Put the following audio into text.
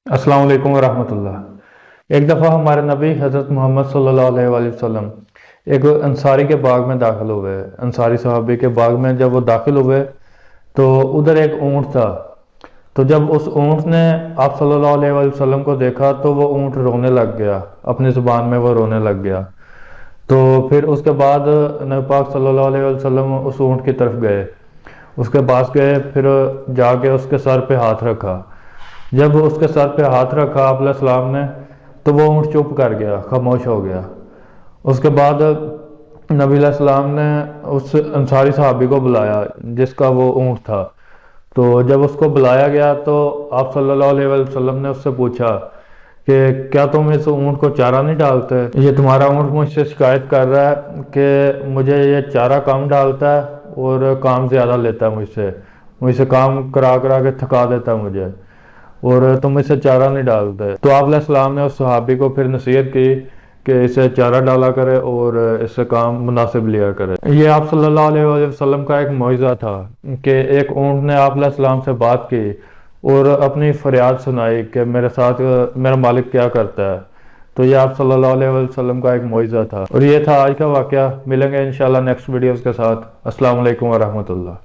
अस्सलाम वालेकुम वरहमतुल्लाह। एक दफ़ा हमारे नबी हज़रत मोहम्मद सल्लल्लाहु अलैहि वसल्लम एक अंसारी के बाग में दाखिल हुए। अंसारी सहाबी के बाग में जब वो दाखिल हुए तो उधर एक ऊँट था। तो जब उस ऊँट ने आप सल्लल्लाहु अलैहि वसल्लम को देखा तो वो ऊँट रोने लग गया, अपनी ज़ुबान में वो रोने लग गया। तो फिर उसके बाद नबी पाक सल्लल्लाहु अलैहि वसल्लम उस ऊँट की तरफ गए, उसके पास गए, फिर जाके उसके सर पे हाथ रखा। जब उसके सर पे हाथ रखा आप सलाम ने, तो वो ऊँट चुप कर गया, खामोश हो गया। उसके बाद नबी सलाम ने उस अंसारी सहाबी को बुलाया जिसका वो ऊँट था। तो जब उसको बुलाया गया तो आप सल्लल्लाहु अलैहि वसल्लम ने उससे पूछा कि क्या तुम इस ऊँट को चारा नहीं डालते? ये तुम्हारा ऊँट मुझसे शिकायत कर रहा है कि मुझे ये चारा कम डालता है और काम ज़्यादा लेता है मुझसे, मुझसे काम करा करा के थका देता है मुझे, और तुम इसे चारा नहीं डालते। तो आप सलाम ने उस सहाबी को फिर नसीहत की कि इसे चारा डाला करे और इससे काम मुनासिब लिया करे। ये आप सल्लल्लाहु अलैहि वसल्लम का एक मौइज़ा था कि एक ऊँट ने आप सलाम से बात की और अपनी फरियाद सुनाई कि मेरे साथ मेरा मालिक क्या करता है। तो ये आप सल्लल्लाहु अलैहि वसल्लम का एक मौइज़ा था, और ये था आज का वाक़या। मिलेंगे इंशाल्लाह नेक्स्ट वीडियोज़ के साथ। अस्सलाम वालेकुम वरहमतुल्लाह।